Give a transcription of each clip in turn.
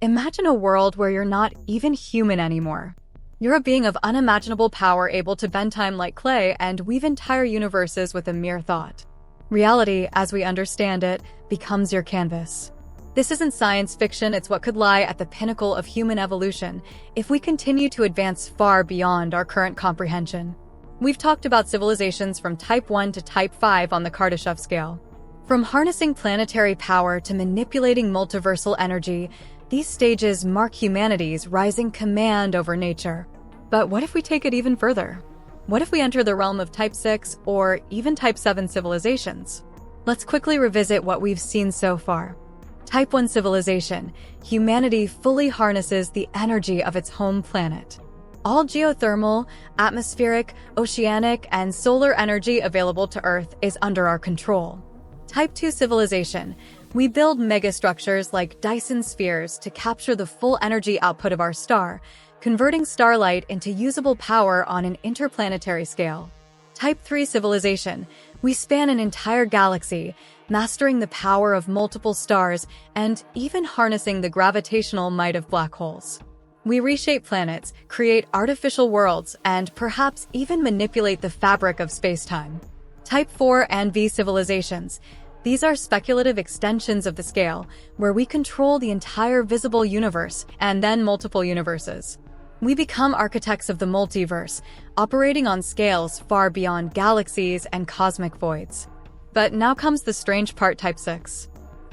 Imagine a world where you're not even human anymore. You're a being of unimaginable power, able to bend time like clay and weave entire universes with a mere thought. Reality, as we understand it, becomes your canvas. This isn't science fiction, it's what could lie at the pinnacle of human evolution if we continue to advance far beyond our current comprehension. We've talked about civilizations from Type I to Type V on the Kardashev Scale. From harnessing planetary power to manipulating multiversal energy, these stages mark humanity's rising command over nature. But what if we take it even further? What if we enter the realm of Type VI or even Type VII civilizations? Let's quickly revisit what we've seen so far. Type I civilization, humanity fully harnesses the energy of its home planet. All geothermal, atmospheric, oceanic, and solar energy available to Earth is under our control. Type II civilization, we build megastructures like Dyson spheres to capture the full energy output of our star, converting starlight into usable power on an interplanetary scale. Type III civilization, we span an entire galaxy, mastering the power of multiple stars and even harnessing the gravitational might of black holes. We reshape planets, create artificial worlds, and perhaps even manipulate the fabric of space-time. Type IV and V civilizations, these are speculative extensions of the scale, where we control the entire visible universe and then multiple universes. We become architects of the multiverse, operating on scales far beyond galaxies and cosmic voids. But now comes the strange part, Type VI.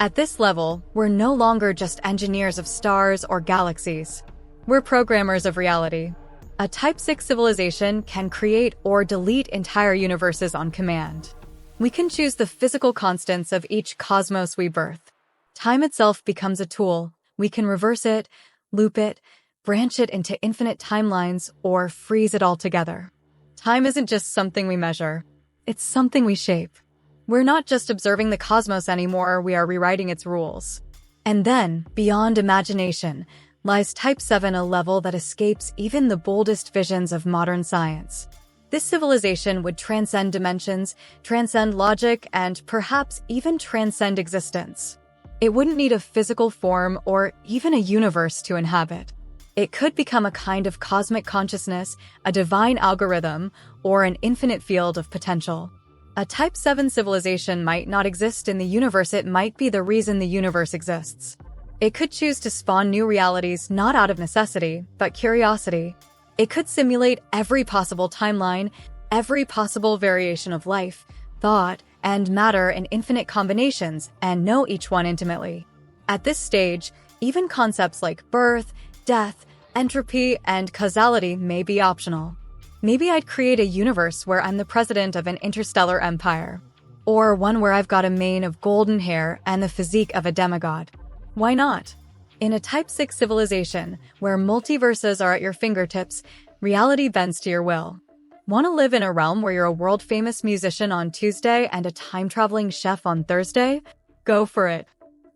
At this level, we're no longer just engineers of stars or galaxies. We're programmers of reality. A Type VI civilization can create or delete entire universes on command. We can choose the physical constants of each cosmos we birth. Time itself becomes a tool. We can reverse it, loop it, branch it into infinite timelines, or freeze it altogether. Time isn't just something we measure. It's something we shape. We're not just observing the cosmos anymore, we are rewriting its rules. And then, beyond imagination, lies Type VII, a level that escapes even the boldest visions of modern science. This civilization would transcend dimensions, transcend logic, and perhaps even transcend existence. It wouldn't need a physical form or even a universe to inhabit. It could become a kind of cosmic consciousness, a divine algorithm, or an infinite field of potential. A Type VII civilization might not exist in the universe, it might be the reason the universe exists. It could choose to spawn new realities not out of necessity, but curiosity. It could simulate every possible timeline, every possible variation of life, thought, and matter in infinite combinations, and know each one intimately. At this stage, even concepts like birth, death, entropy, and causality may be optional. Maybe I'd create a universe where I'm the president of an interstellar empire, or one where I've got a mane of golden hair and the physique of a demigod. Why not? In a Type VI civilization, where multiverses are at your fingertips, reality bends to your will. Want to live in a realm where you're a world-famous musician on Tuesday and a time-traveling chef on Thursday? Go for it.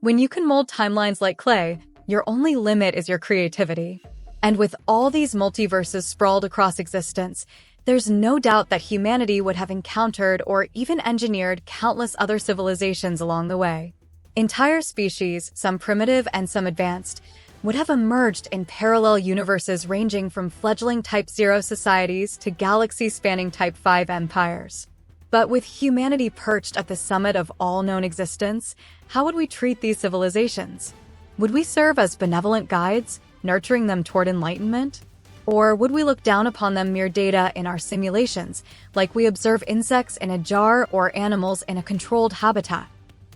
When you can mold timelines like clay, your only limit is your creativity. And with all these multiverses sprawled across existence, there's no doubt that humanity would have encountered or even engineered countless other civilizations along the way. Entire species, some primitive and some advanced, would have emerged in parallel universes ranging from fledgling Type 0 societies to galaxy-spanning Type V empires. But with humanity perched at the summit of all known existence, how would we treat these civilizations? Would we serve as benevolent guides, nurturing them toward enlightenment? Or would we look down upon them mere data in our simulations, like we observe insects in a jar or animals in a controlled habitat?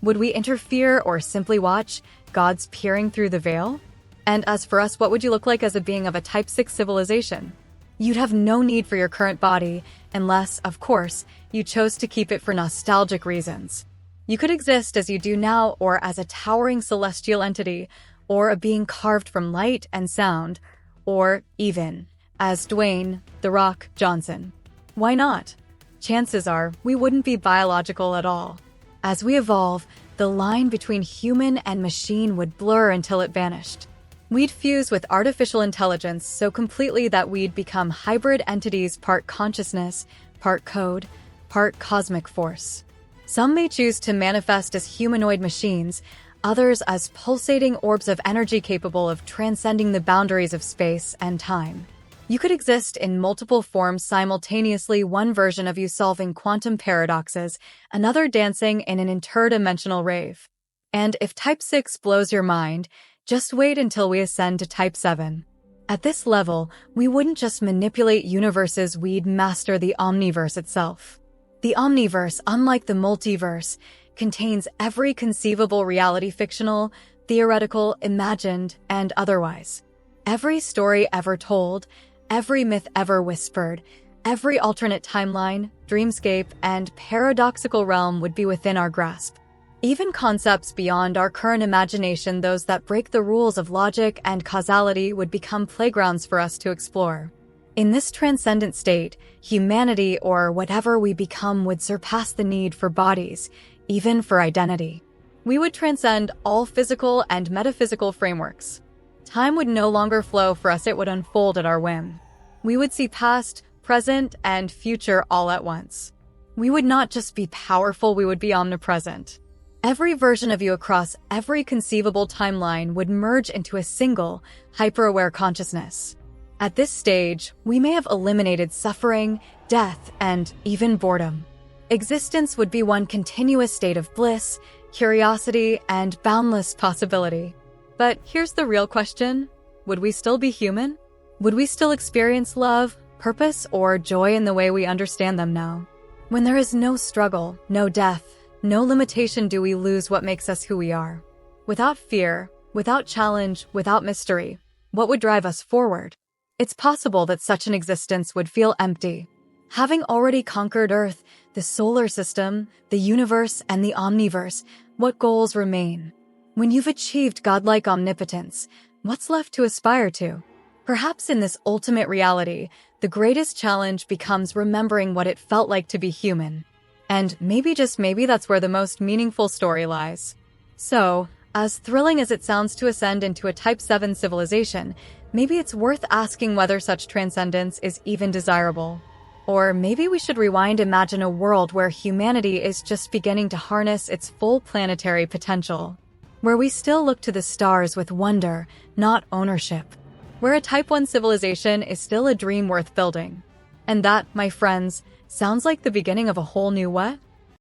Would we interfere or simply watch, gods peering through the veil? And as for us, what would you look like as a being of a Type VI civilization? You'd have no need for your current body, unless, of course, you chose to keep it for nostalgic reasons. You could exist as you do now, or as a towering celestial entity, or a being carved from light and sound, or even as Dwayne "The Rock" Johnson. Why not? Chances are we wouldn't be biological at all. As we evolve, the line between human and machine would blur until it vanished. We'd fuse with artificial intelligence so completely that we'd become hybrid entities, part consciousness, part code, part cosmic force. Some may choose to manifest as humanoid machines, others as pulsating orbs of energy capable of transcending the boundaries of space and time. You could exist in multiple forms simultaneously, one version of you solving quantum paradoxes, another dancing in an interdimensional rave. And if Type VI blows your mind, just wait until we ascend to Type VII. At this level, we wouldn't just manipulate universes, we'd master the omniverse itself. The omniverse, unlike the multiverse, contains every conceivable reality, fictional, theoretical, imagined, and otherwise. Every story ever told, every myth ever whispered, every alternate timeline, dreamscape, and paradoxical realm would be within our grasp. Even concepts beyond our current imagination, those that break the rules of logic and causality, would become playgrounds for us to explore. In this transcendent state, humanity, or whatever we become, would surpass the need for bodies, even for identity. We would transcend all physical and metaphysical frameworks. Time would no longer flow for us, it would unfold at our whim. We would see past, present, and future all at once. We would not just be powerful, we would be omnipresent. Every version of you across every conceivable timeline would merge into a single, hyper-aware consciousness. At this stage, we may have eliminated suffering, death, and even boredom. Existence would be one continuous state of bliss, curiosity, and boundless possibility. But here's the real question. Would we still be human? Would we still experience love, purpose, or joy in the way we understand them now? When there is no struggle, no death, no limitation, do we lose what makes us who we are? Without fear, without challenge, without mystery, what would drive us forward? It's possible that such an existence would feel empty. Having already conquered Earth, the solar system, the universe, and the omniverse, what goals remain? When you've achieved godlike omnipotence, what's left to aspire to? Perhaps in this ultimate reality, the greatest challenge becomes remembering what it felt like to be human. And maybe, just maybe, that's where the most meaningful story lies. So, as thrilling as it sounds to ascend into a Type VII civilization, maybe it's worth asking whether such transcendence is even desirable. Or maybe we should rewind, imagine a world where humanity is just beginning to harness its full planetary potential. Where we still look to the stars with wonder, not ownership. Where a Type I civilization is still a dream worth building. And that, my friends, sounds like the beginning of a whole new what?